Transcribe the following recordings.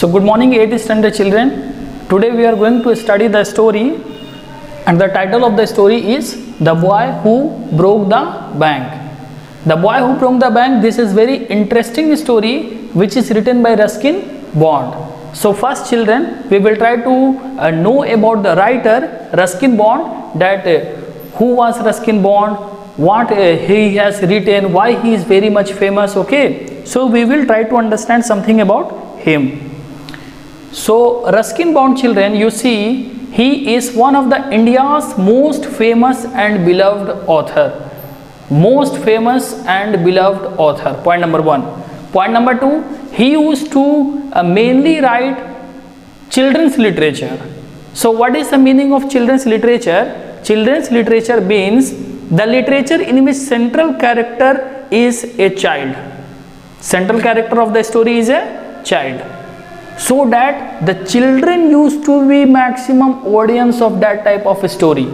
So good morning 8th standard children. Today we are going to study the story, and the title of the story is The Boy Who Broke the Bank. The Boy Who Broke the Bank, this is very interesting story which is written by Ruskin Bond. So first children, we will try to know about the writer Ruskin Bond, that who was Ruskin Bond, what he has written, why he is very much famous. Okay, so we will try to understand something about him. So Ruskin Bond children, you see, he is one of the India's most famous and beloved author. Most famous and beloved author, point number one. Point number two, he used to mainly write children's literature. So what is the meaning of children's literature? Children's literature means the literature in which central character is a child. Central character of the story is a child, so that the children used to be maximum audience of that type of a story.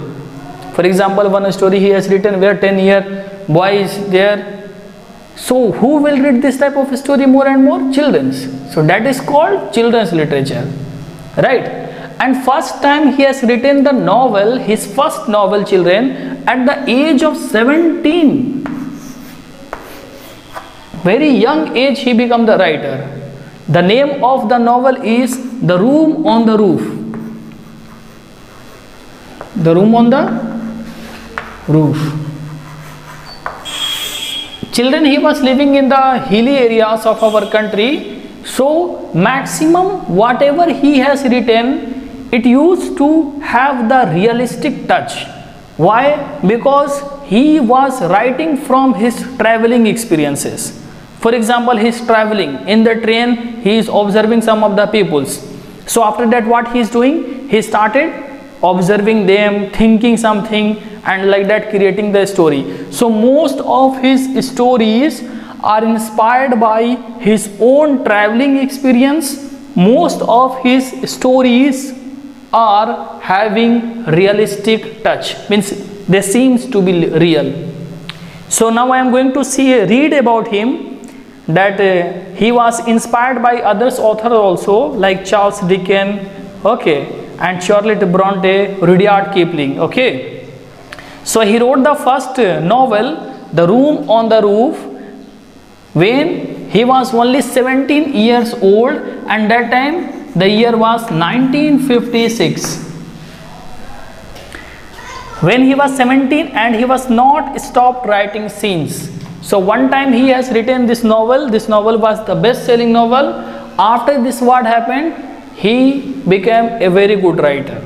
For example, one story he has written where 10-year boy is there. So who will read this type of story more and more? Children's. So that is called children's literature, right? And first time he has written the novel, his first novel, children, at the age of 17. Very young age he became the writer. The name of the novel is The Room on the Roof. The Room on the Roof. Children, he was living in the hilly areas of our country. So maximum whatever he has written, it used to have the realistic touch. Why? Because he was writing from his traveling experiences. For example, he is traveling in the train, he is observing some of the peoples. So after that, what he is doing? He started observing them, thinking something, and like that creating the story. So most of his stories are inspired by his own traveling experience. Most of his stories are having realistic touch, means they seems to be real. So now I am going to read about him, that he was inspired by others authors also, like Charles Dickens, okay, and Charlotte Bronte, Rudyard Kipling. Okay, so he wrote the first novel, The Room on the Roof, when he was only 17 years old, and that time the year was 1956. When he was 17, and he was not stopped writing since. So one time he has written this novel was the best-selling novel. After this, what happened? He became a very good writer.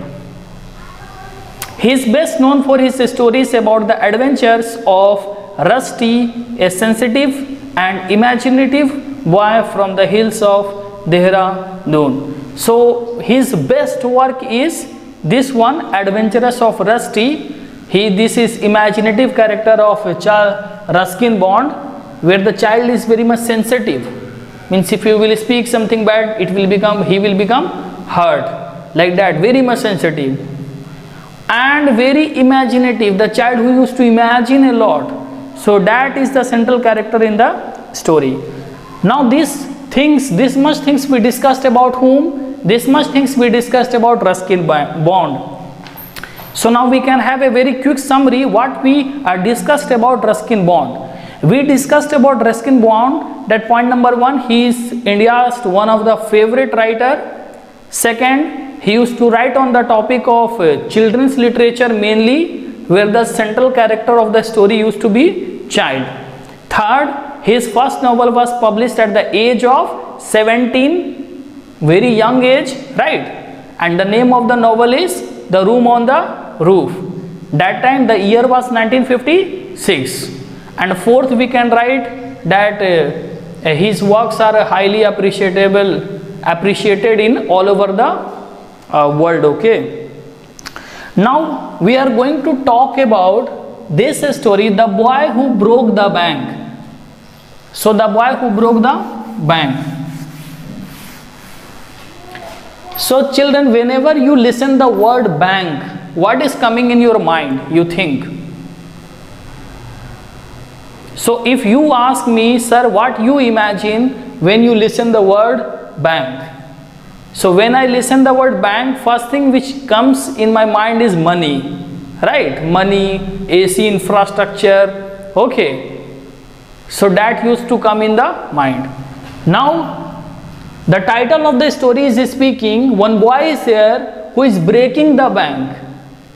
He is best known for his stories about the adventures of Rusty, a sensitive and imaginative boy from the hills of Dehradun. So his best work is this one, Adventures of Rusty. This is imaginative character of Ruskin Bond, where the child is very much sensitive. Means if you will speak something bad, he will become hurt, like that, very much sensitive and very imaginative. The child who used to imagine a lot. So that is the central character in the story. Now this much things we discussed about whom? This much things we discussed about Ruskin Bond. So now we can have a very quick summary what we discussed about Ruskin Bond. We discussed about Ruskin Bond that point number one, he is India's one of the favorite writer. Second, he used to write on the topic of children's literature mainly, where the central character of the story used to be child. Third, his first novel was published at the age of 17, very young age, right? And the name of the novel is The Room on the Roof. That time the year was 1956. And fourth, we can write that his works are highly appreciated in all over the world. Okay, now we are going to talk about this story, The Boy Who Broke the Bank. So The Boy Who Broke the Bank. So children, whenever you listen the word bank, what is coming in your mind? You think. So if you ask me, sir, what you imagine when you listen the word bank, So when I listen the word bank, first thing which comes in my mind is money, right? Money, AC infrastructure, okay. So that used to come in the mind. Now the title of the story is speaking, one boy is here who is breaking the bank.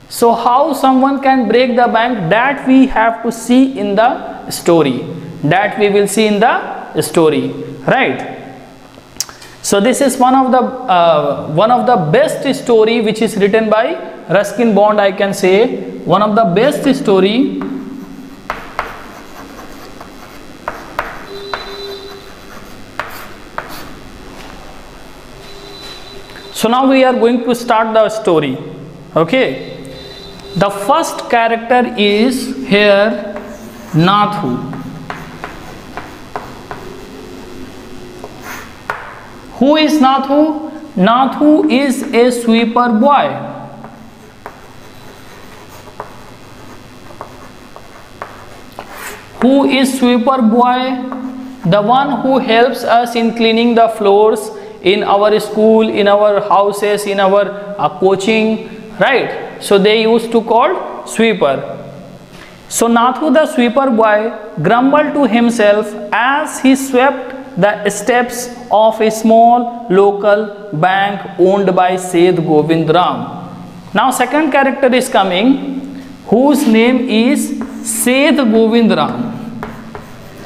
So how someone can break the bank, that we have to see in the story. That we will see in the story, right? So this is one of the best story which is written by Ruskin Bond, I can say. One of the best story. So now we are going to start the story. Okay. The first character is here Nathu. Who is Nathu? Nathu is a sweeper boy. Who is sweeper boy? The one who helps us in cleaning the floors in our school, in our houses, in our coaching, right? So they used to call sweeper. So Nathu the sweeper boy grumbled to himself as he swept the steps of a small local bank owned by Seth Govind Ram. Now second character is coming, whose name is Seth Govind Ram.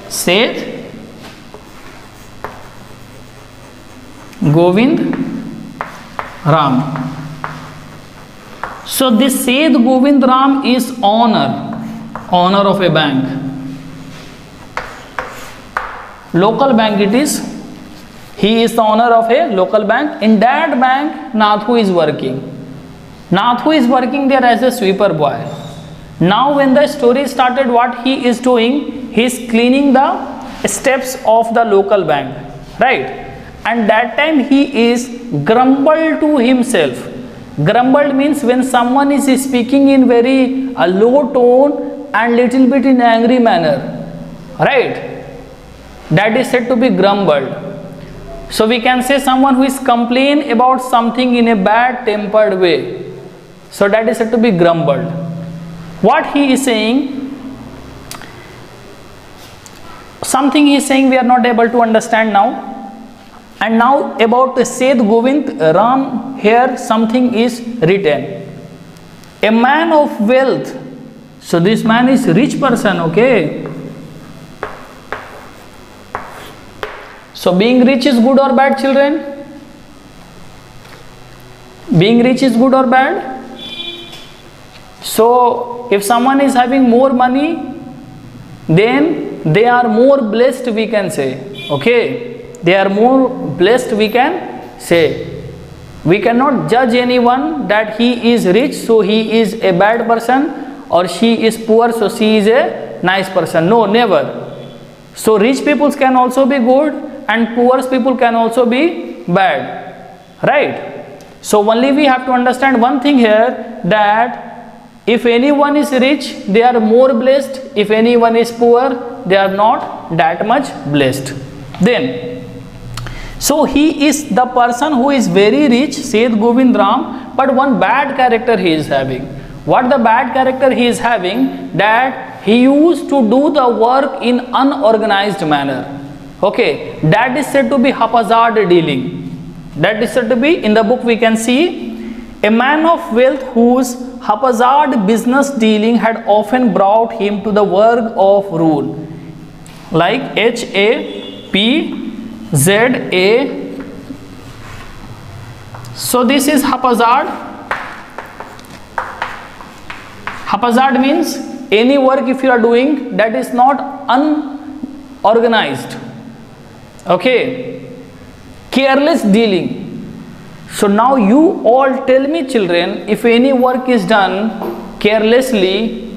Seth Govind Ram. So this Seth Govind Ram is owner of a bank. Local bank it is. He is the owner of a local bank. In that bank, Nathu is working. Nathu is working there as a sweeper boy. Now when the story started, what he is doing, he is cleaning the steps of the local bank, right? And that time he is grumbled to himself. Grumbled means when someone is speaking in very low tone and little bit in angry manner, right? That is said to be grumbled. So we can say someone who is complaining about something in a bad tempered way. So that is said to be grumbled. What he is saying, something he is saying we are not able to understand now. And now about Seth Govind Ram, here something is written. A man of wealth. So this man is rich person, okay. So being rich is good or bad, children? Being rich is good or bad? So if someone is having more money, then they are more blessed, we can say, okay. They are more blessed, we can say. We cannot judge anyone that he is rich, so he is a bad person, or she is poor, so she is a nice person. No, never. So rich people can also be good and poor people can also be bad, right? So only we have to understand one thing here, that if anyone is rich, they are more blessed. If anyone is poor, they are not that much blessed. Then, so he is the person who is very rich, Seth Govind Ram, but one bad character he is having. What the bad character he is having? That he used to do the work in unorganized manner. Okay, that is said to be haphazard dealing. That is said to be, in the book we can see, a man of wealth whose haphazard business dealing had often brought him to the verge of ruin. Like HAPZA. So this is haphazard. Haphazard means any work if you are doing that is not unorganized. Okay, careless dealing. So now you all tell me, children, if any work is done carelessly,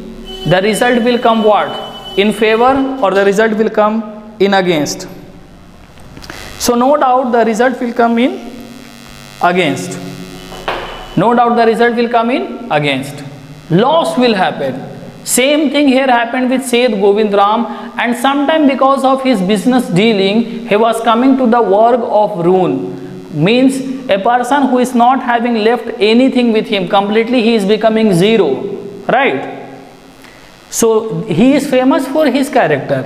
the result will come what? In favor, or the result will come in against? So no doubt the result will come in against. No doubt the result will come in against. Loss will happen. Same thing here happened with Seth Govind Ram, and sometime because of his business dealing, he was coming to the verge of ruin. Means a person who is not having left anything with him completely, he is becoming zero, right? So he is famous for his character,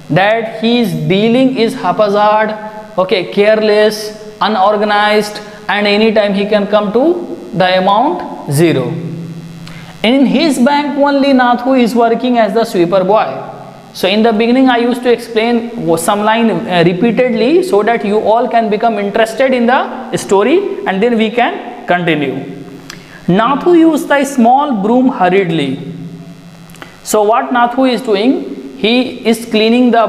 that his dealing is haphazard, okay, careless, unorganized, and anytime he can come to the amount 0. In his bank only Nathu is working as the sweeper boy. So in the beginning I used to explain some line repeatedly so that you all can become interested in the story, and then we can continue. Nathu used the small broom hurriedly. So what Nathu is doing, he is cleaning the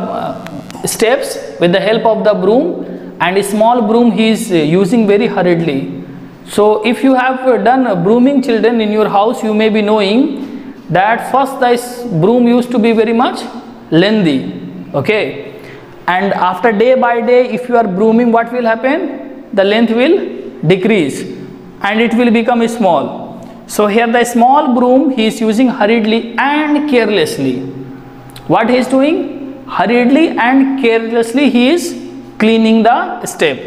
steps with the help of the broom, and a small broom he is using very hurriedly. So if you have done brooming children in your house, you may be knowing that first this broom used to be very much lengthy, okay, and after day by day if you are brooming, what will happen? The length will decrease and it will become small. So here the small broom he is using hurriedly and carelessly. What he is doing? Hurriedly and carelessly he is cleaning the step.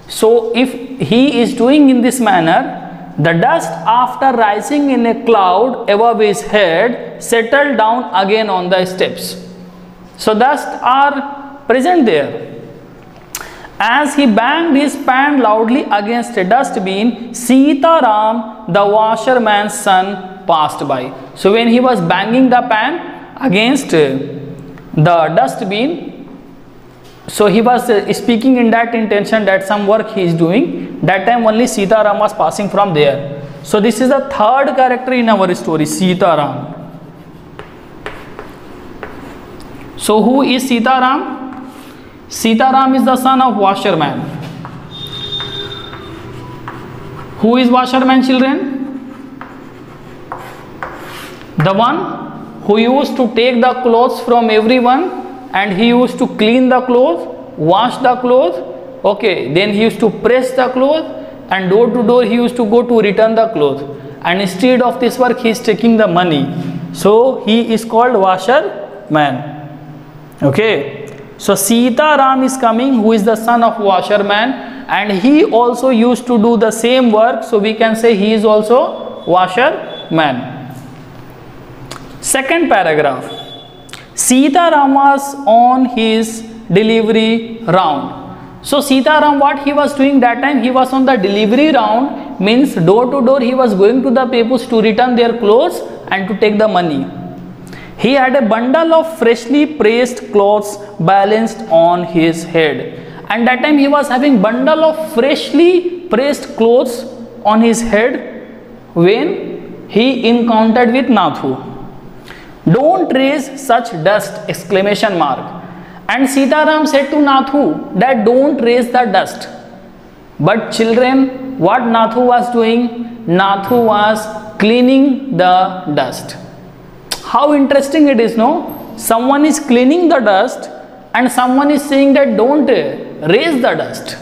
So if he is doing in this manner, the dust after rising in a cloud above his head settled down again on the steps. So dust are present there. As he banged his pan loudly against a dustbin, Sita Ram, the washerman's son, passed by. So when he was banging the pan against the dustbin, so he was speaking in that intention that some work he is doing. That time only Sita Ram was passing from there. So this is the third character in our story, Sita Ram. So who is Sita Ram? Sita Ram is the son of washerman. Who is washerman, children? The one who used to take the clothes from everyone and he used to clean the clothes, wash the clothes, okay, then he used to press the clothes, and door to door he used to go to return the clothes, and instead of this work he is taking the money. So he is called washerman. Okay. So Sita Ram is coming, who is the son of washerman, and he also used to do the same work. So we can say he is also washerman. Second paragraph. Sita Ram was on his delivery round. So Sita Ram, what he was doing that time? He was on the delivery round, means door to door he was going to the people to return their clothes and to take the money. He had a bundle of freshly pressed clothes balanced on his head, and that time he was having bundle of freshly pressed clothes on his head when he encountered with Nathu. Don't raise such dust! Exclamation mark. And Sita Ram said to Nathu that don't raise the dust. But children, what Nathu was doing? Nathu was cleaning the dust. How interesting it is, no? Someone is cleaning the dust and someone is saying that don't raise the dust.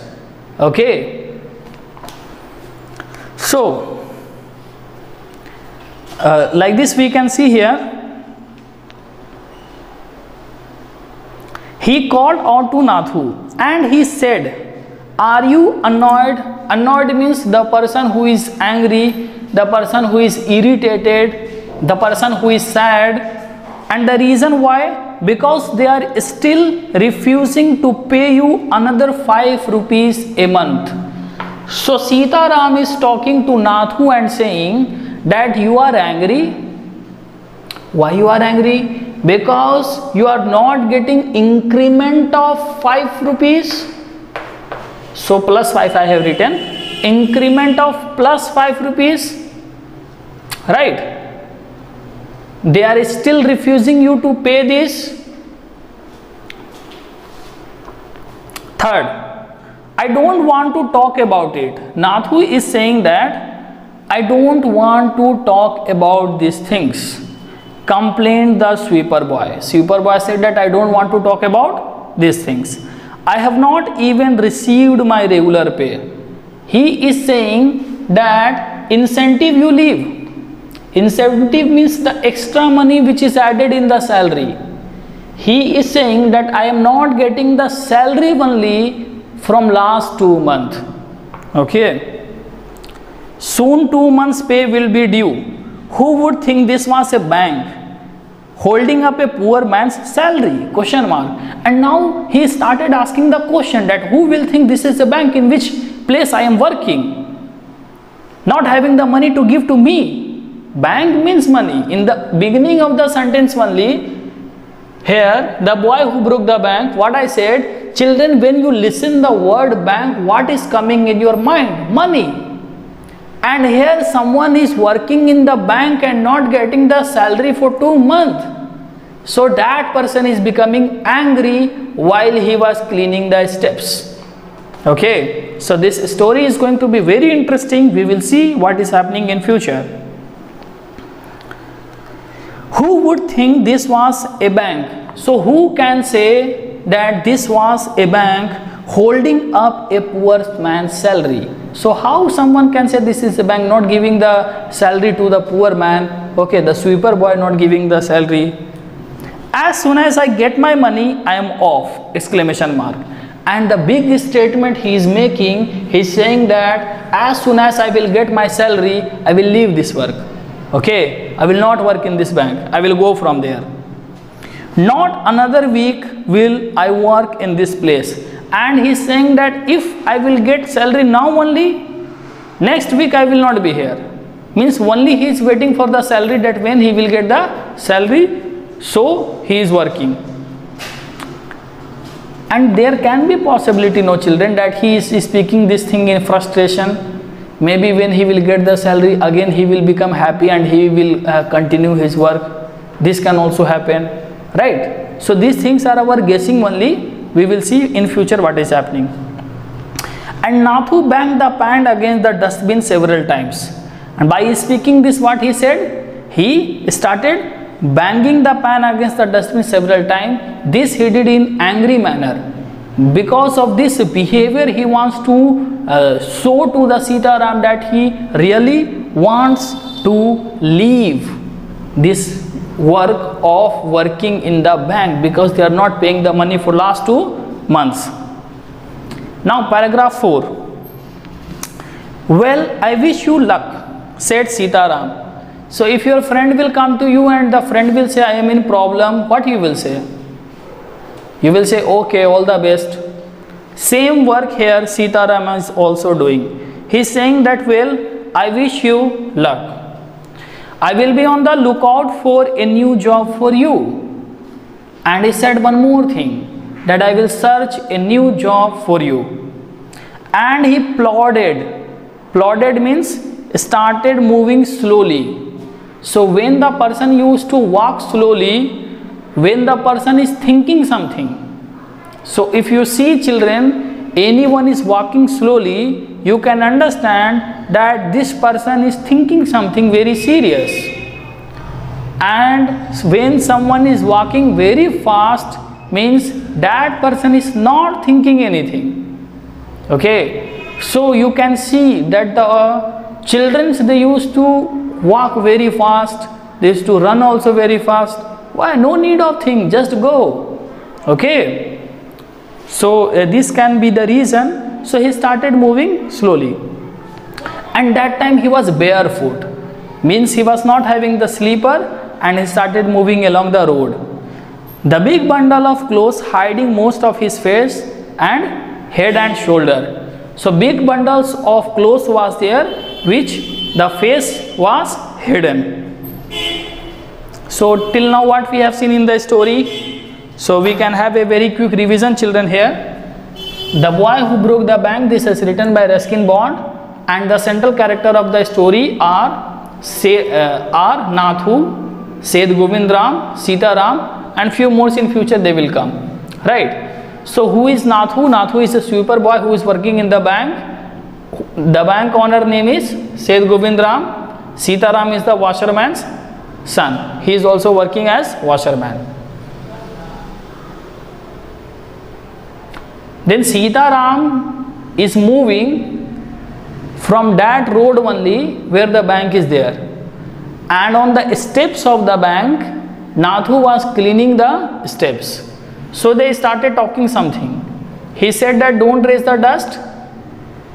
Okay. So, like this we can see here. He called out to Nathu and he said, are you annoyed? Annoyed means the person who is angry, the person who is irritated, the person who is sad. And the reason why? Because they are still refusing to pay you another 5 rupees a month. So Sita Ram is talking to Nathu and saying that you are angry. Why you are angry? Because you are not getting increment of 5 rupees. So plus 5 I have written. Increment of plus 5 rupees. Right. They are still refusing you to pay this. Third, I don't want to talk about it. Nathu is saying that I don't want to talk about these things. Complained the sweeper boy. Sweeper boy said that I don't want to talk about these things. I have not even received my regular pay. He is saying that incentive you leave. Incentive means the extra money which is added in the salary. He is saying that I am not getting the salary only from last 2 months. Okay. Soon 2 months pay will be due. Who would think this was a bank holding up a poor man's salary? Question mark. And now he started asking the question that who will think this is a bank in which place I am working, not having the money to give to me. Bank means money. In the beginning of the sentence only, here the boy who broke the bank, what I said, children, when you listen the word bank, what is coming in your mind? Money. And here someone is working in the bank and not getting the salary for 2 months. So that person is becoming angry while he was cleaning the steps. Okay, so this story is going to be very interesting. We will see what is happening in future. Who would think this was a bank? So who can say that this was a bank holding up a poor man's salary? So how someone can say this is a bank not giving the salary to the poor man? Okay, the sweeper boy not giving the salary. As soon as I get my money, I am off! Exclamation mark. And the big statement he is making, he is saying that as soon as I will get my salary, I will leave this work. Okay, I will not work in this bank. I will go from there. Not another week will I work in this place. And he is saying that if I will get salary now only, next week I will not be here. Means only he is waiting for the salary, that when he will get the salary, so he is working. And there can be possibility, no children, that he is speaking this thing in frustration. Maybe when he will get the salary, again he will become happy and he will continue his work. This can also happen, right? So these things are our guessing only. We will see in future what is happening. And Nathu banged the pan against the dustbin several times. And by speaking this, what he said, he started banging the pan against the dustbin several times. This he did in angry manner. Because of this behavior, he wants to show to the Sitaram that he really wants to leave this work of working in the bank because they are not paying the money for last 2 months. Now paragraph 4. Well, I wish you luck, said Sitaram. So if your friend will come to you and the friend will say I am in problem, what you will say? You will say okay, all the best. Same work here Sitaram is also doing. He is saying that, well, I wish you luck. I will be on the lookout for a new job for you. And he said one more thing, that I will search a new job for you. And he plodded. Plodded means started moving slowly. So when the person used to walk slowly, when the person is thinking something. So if you see children, anyone is walking slowly, you can understand that this person is thinking something very serious. And when someone is walking very fast, means that person is not thinking anything. Okay, so you can see that the children, they used to walk very fast, they used to run also very fast. Why? No need of think, just go. Okay, so this can be the reason. So he started moving slowly, and that time he was barefoot, means he was not having the slipper, and he started moving along the road. The big bundle of clothes hiding most of his face and head and shoulder. So big bundles of clothes was there, which the face was hidden. So till now what we have seen in the story, so we can have a very quick revision children here. The boy who broke the bank, this is written by Ruskin Bond, and the central character of the story are Nathu, Seth Govindram, Sitaram, and few more in future they will come, right? So who is Nathu? Nathu is a sweeper boy who is working in the bank. The bank owner name is Seth Govindram. Sitaram is the washerman's son. He is also working as washerman. Then Sitaram is moving from that road only where the bank is there, and on the steps of the bank Nathu was cleaning the steps. So they started talking something. He said that don't raise the dust,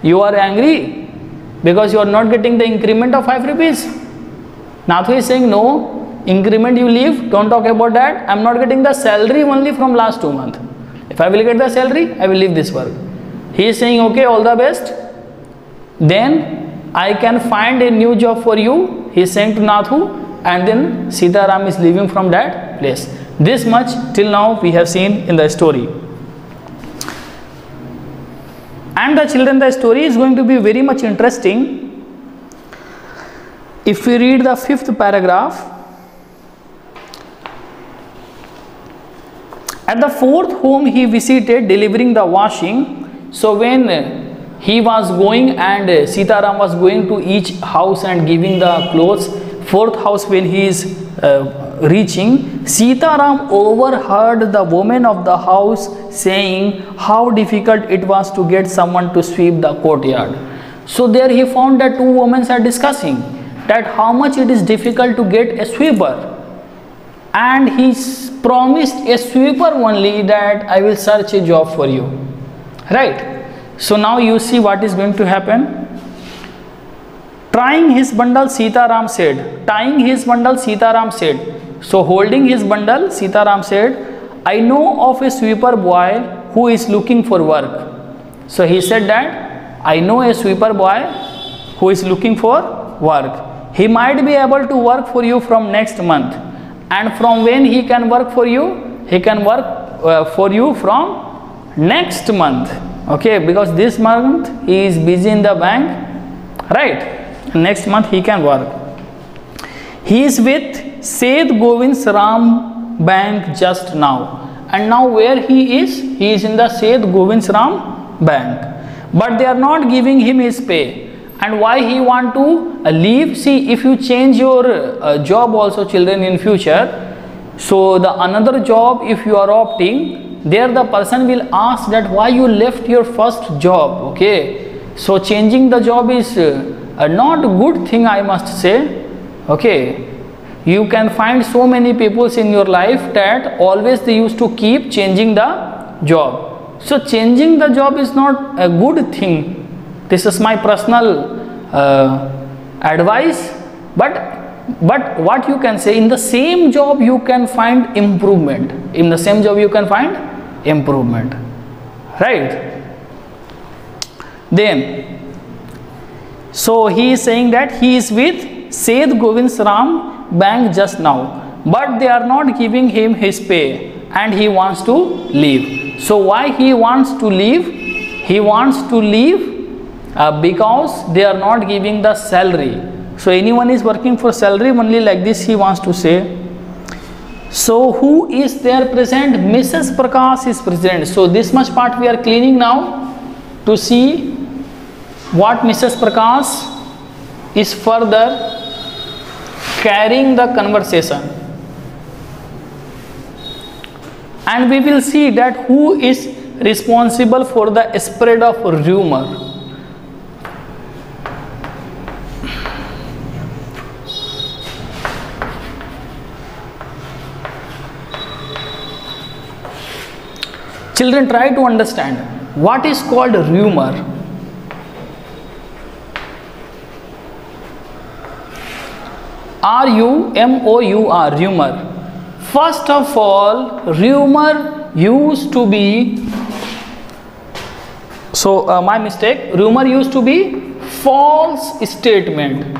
You are angry because you are not getting the increment of 5 rupees. Nathu is saying, no, increment you leave, don't talk about that. I am not getting the salary only from last 2 months. If I will get the salary, I will leave this work. He is saying, okay, all the best. Then I can find a new job for you. He is saying to Nathu, and then Sitaram is leaving from that place. This much till now we have seen in the story. And the children, the story is going to be very much interesting. If we read the 5th paragraph, at the 4th home he visited delivering the washing. So when he was going and Sitaram was going to each house and giving the clothes, 4th house when he is reaching, Sitaram overheard the woman of the house saying how difficult it was to get someone to sweep the courtyard. So there he found that 2 women are discussing that how much it is difficult to get a sweeper, and he promised a sweeper only that I will search a job for you, right? So now you see what is going to happen. Tying his bundle, Sitaram said. Tying his bundle, Sitaram said. So holding his bundle, Sitaram said, I know of a sweeper boy who is looking for work. So he said that I know a sweeper boy who is looking for work. He might be able to work for you from next month. And from when he can work for you? He can work for you from next month. Okay, because this month he is busy in the bank, right? Next month he can work. He is with Seth Govind's Ram Bank just now. And now where he is? He is in the Seth Govind's Ram Bank. But they are not giving him his pay. And why he want to leave? See, if you change your job also, children, in future, so the another job if you are opting, there the person will ask that why you left your first job. Okay, so changing the job is not a good thing, I must say. Okay, you can find so many people in your life that always they used to keep changing the job. So changing the job is not a good thing. This is my personal advice, but what you can say, in the same job you can find improvement. In the same job you can find improvement, right? Then so he is saying that he is with Seth Govind's Ram Bank just now, but they are not giving him his pay and he wants to leave. So why he wants to leave? He wants to leave because they are not giving the salary. So anyone is working for salary only, like this he wants to say. So who is there present? Mrs. Prakash is present. So this much part we are cleaning now to see what Mrs. Prakash is further carrying the conversation. And we will see that who is responsible for the spread of rumor. Children, try to understand what is called rumor. R-U-M-O-U-R, rumor. First of all, rumor used to be, so my mistake, rumor used to be false statement.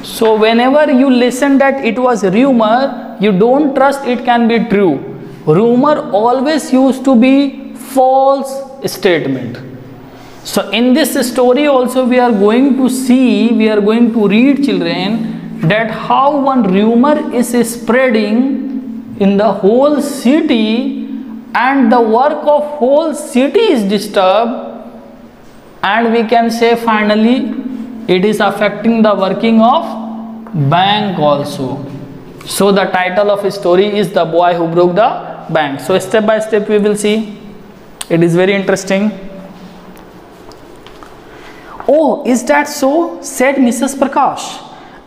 So whenever you listen that it was rumor, you don't trust it can be true. Rumor always used to be false statement. So in this story also we are going to see, we are going to read, children, that how one rumor is spreading in the whole city and the work of whole city is disturbed, and we can say finally it is affecting the working of bank also. So the title of his story is The Boy Who Broke the Bank. So step by step we will see. It is very interesting. Oh, is that so? Said Mrs. Prakash.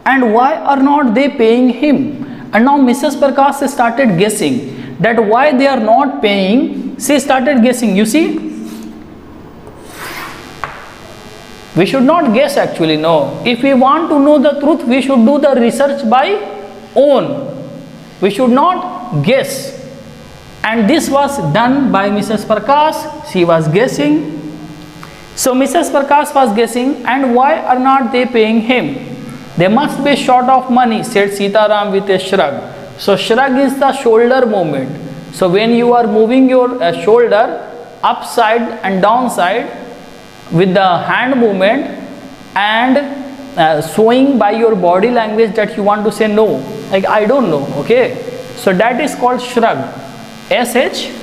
And why are not they paying him? And now Mrs. Prakash started guessing that why they are not paying, she started guessing. You see, we should not guess actually, no. If we want to know the truth, we should do the research by own. We should not guess. And this was done by Mrs. Prakash. She was guessing. So Mrs. Prakash was guessing, and why are not they paying him? They must be short of money, said Sitaram with a shrug. So shrug is the shoulder movement. So when you are moving your shoulder upside and downside with the hand movement and showing by your body language that you want to say no, like I don't know, okay? So that is called shrug, S-H-R-U-G.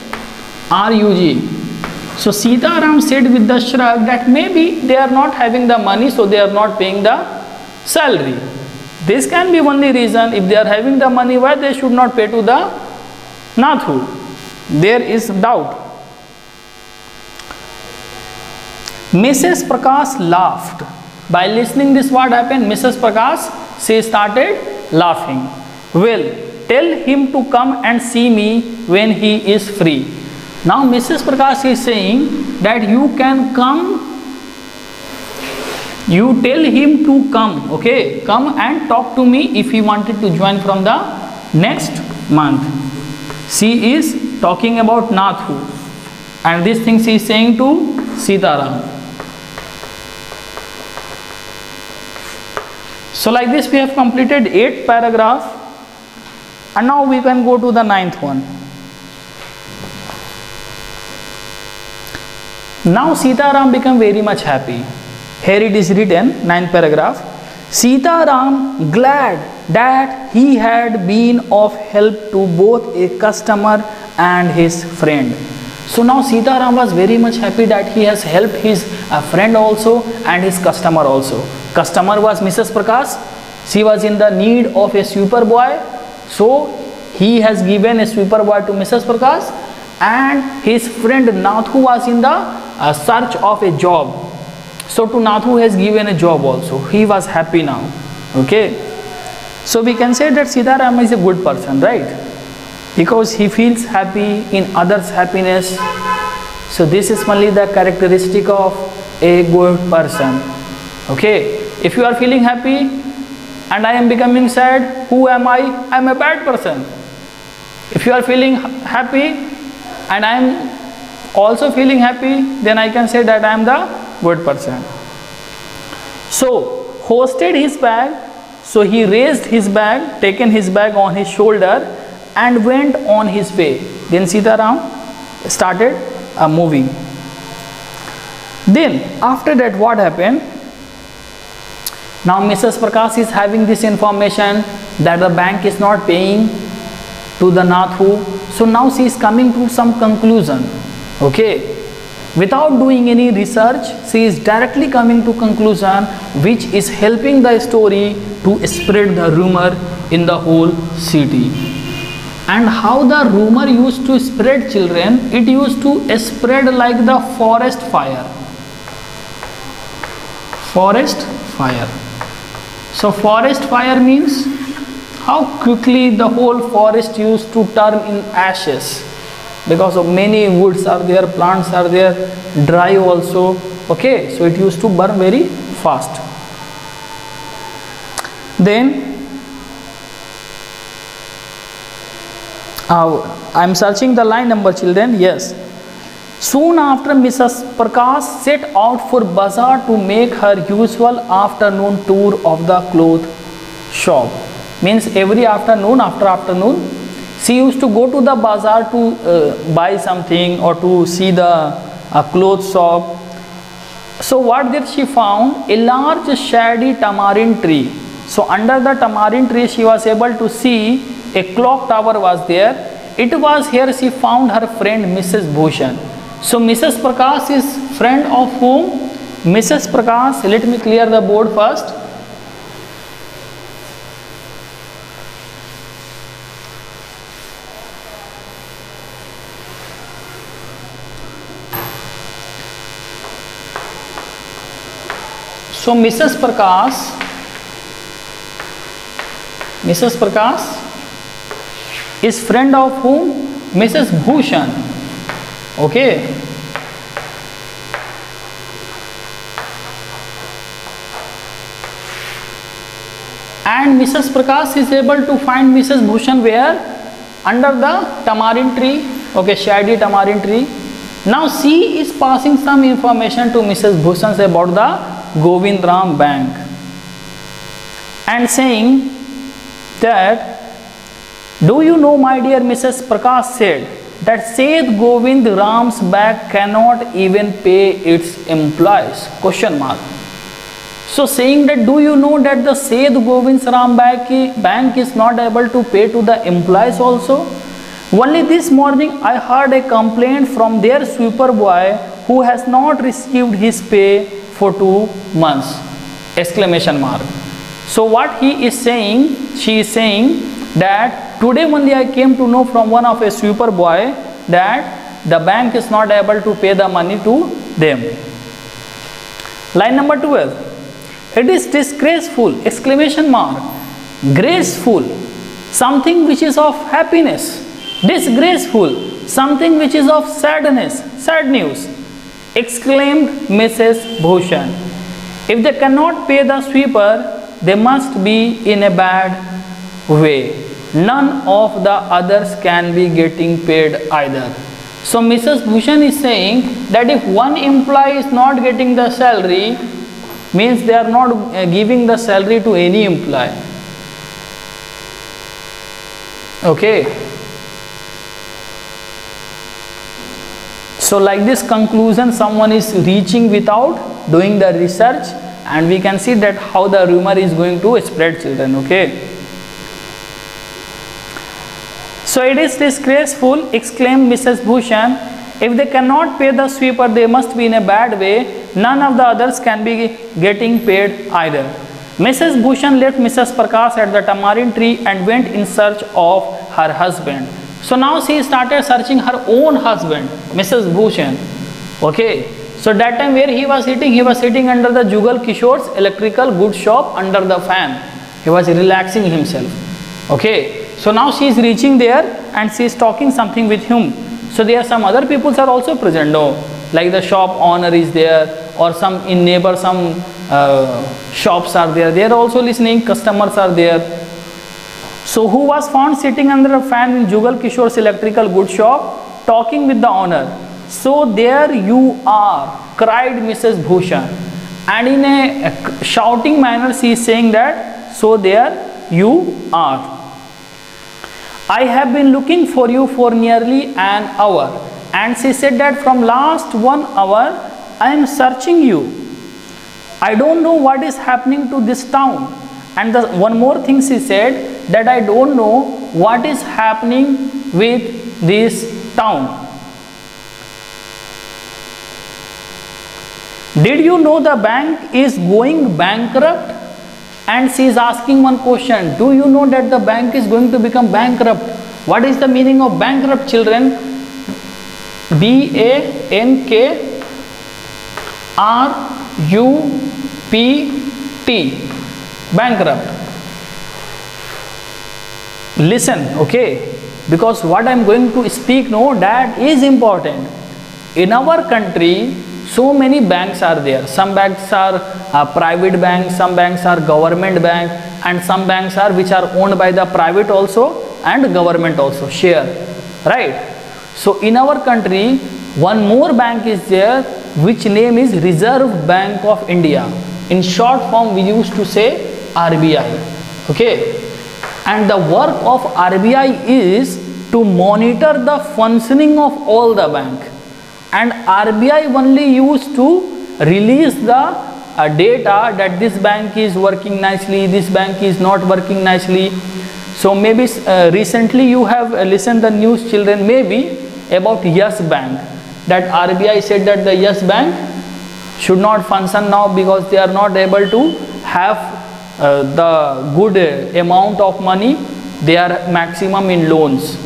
So Sitaram said with the shrug that maybe they are not having the money, so they are not paying the salary. This can be only reason. If they are having the money, why they should not pay to the Nathu? There is doubt. Mrs. Prakash laughed. By listening this, what happened? Mrs. Prakash, she started laughing. Well, tell him to come and see me when he is free. Now Mrs. Prakash is saying that you can come, you tell him to come, okay, come and talk to me if he wanted to join from the next month. She is talking about Nathu, and this thing she is saying to Sitaram. So like this we have completed 8th paragraph, and now we can go to the 9th one. Now Sitaram became very much happy. Here it is written, 9th paragraph. Sitaram glad that he had been of help to both a customer and his friend. So now Sitaram was very much happy that he has helped his friend also and his customer also. Customer was Mrs. Prakash. She was in the need of a sweeper boy. So he has given a sweeper boy to Mrs. Prakash, and his friend Nathu was in the search of a job. So to Nathu has given a job also. He was happy now. Okay. So we can say that Sitaram is a good person, right? Because he feels happy in others' happiness. So this is only the characteristic of a good person. Okay. If you are feeling happy and I am becoming sad, who am I? I am a bad person. If you are feeling happy and I am also feeling happy, then I can say that I am the good person. So hoisted his bag. So he raised his bag, taken his bag on his shoulder, and went on his way. Then Sitaram started moving. Then after that, what happened? Now Mrs. Prakash is having this information that the bank is not paying to the Nathu. So now she is coming to some conclusion. Okay. Without doing any research, she is directly coming to conclusion, which is helping the story to spread the rumor in the whole city. And how the rumor used to spread, children, it used to spread like the forest fire. Forest fire. So forest fire means how quickly the whole forest used to turn in ashes, because of many woods are there, plants are there, dry also. Okay, so it used to burn very fast. Then I am searching the line number, children. Yes. Soon after, Mrs. Prakash set out for bazaar to make her usual afternoon tour of the cloth shop. Means every afternoon, after afternoon, she used to go to the bazaar to buy something or to see the clothes shop. So what did she found? A large shady tamarind tree. So under the tamarind tree she was able to see a clock tower was there. It was here she found her friend Mrs. Bhushan. So Mrs. Prakash is friend of whom? Mrs. Prakash, let me clear the board first. So Mrs. Prakash is friend of whom? Mrs. Bhushan. Okay. And Mrs. Prakash is able to find Mrs. Bhushan where? Under the tamarind tree. Okay, shady tamarind tree. Now she is passing some information to Mrs. Bhushan about the Govindram Bank and saying that, do you know, my dear Mrs. Prakash said that Seth Govind Ram's bank cannot even pay its employees? Question mark. So saying that, do you know that the Seth Govind Ram bank is not able to pay to the employees also? Only this morning I heard a complaint from their sweeper boy who has not received his pay for 2 months! Exclamation mark. So what he is saying, she is saying that today only I came to know from one of a sweeper boy that the bank is not able to pay the money to them. Line number 12. It is disgraceful! Exclamation mark. Graceful, something which is of happiness. Disgraceful, something which is of sadness, sad news. Exclaimed Mrs. Bhushan. If they cannot pay the sweeper, they must be in a bad way. None of the others can be getting paid either. So Mrs. Bhushan is saying that if one employee is not getting the salary, means they are not giving the salary to any employee. Okay. So like this conclusion someone is reaching without doing the research, and we can see that how the rumor is going to spread, children. Okay. So it is disgraceful, exclaimed Mrs. Bhushan. If they cannot pay the sweeper, they must be in a bad way. None of the others can be getting paid either. Mrs. Bhushan left Mrs. Prakash at the tamarind tree and went in search of her husband. So now she started searching her own husband, Mrs. Bhushan. Okay. So that time where he was sitting under the Jugal Kishore's electrical goods shop under the fan. He was relaxing himself. Okay. So now she is reaching there and she is talking something with him. So there are some other peoples are also present. No, like the shop owner is there, or some in neighbor some shops are there. They are also listening. Customers are there. So who was found sitting under a fan in Jugal Kishore's electrical goods shop, talking with the owner. So there you are, cried Mrs. Bhushan, and in a shouting manner she is saying that, so there you are. I have been looking for you for nearly an hour. And she said that from last 1 hour I am searching you. I don't know what is happening to this town. And one more thing she said, that I don't know what is happening with this town. Did you know the bank is going bankrupt? And she is asking one question. Do you know that the bank is going to become bankrupt? What is the meaning of bankrupt, children? B-A-N-K-R-U-P-T. Bankrupt. Listen, okay? Because what I am going to speak, no, that is important. In our country, so many banks are there. Some banks are private banks, some banks are government bank, and some banks are which are owned by the private also and government also, share, right? So in our country, one more bank is there, which name is Reserve Bank of India. In short form, we used to say RBI. Okay, and the work of RBI is to monitor the functioning of all the bank. And RBI only used to release the data that this bank is working nicely, this bank is not working nicely. So maybe recently you have listened the news, children, maybe about Yes Bank, that RBI said that the Yes Bank should not function now because they are not able to have the good amount of money. They are maximum in loans,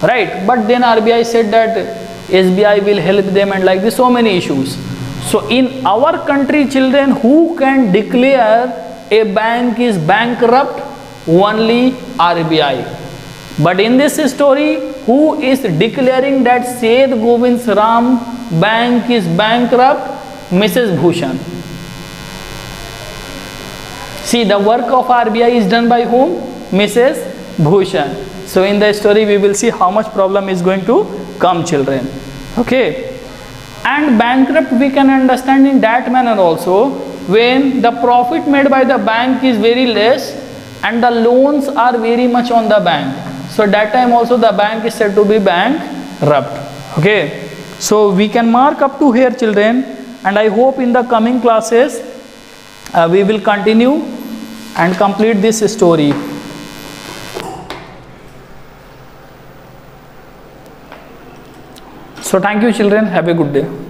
right? But then RBI said that SBI will help them, and like this, so many issues. So in our country, children, who can declare a bank is bankrupt? Only RBI. But in this story, who is declaring that Seth Govind's Ram Bank is bankrupt? Mrs. Bhushan. See, the work of RBI is done by whom? Mrs. Bhushan. So in the story we will see how much problem is going to come, children. Okay. And bankrupt we can understand in that manner also, when the profit made by the bank is very less and the loans are very much on the bank. So that time also the bank is said to be bankrupt. Okay. So we can mark up to here, children, and I hope in the coming classes we will continue and complete this story. So thank you, children. Have a good day.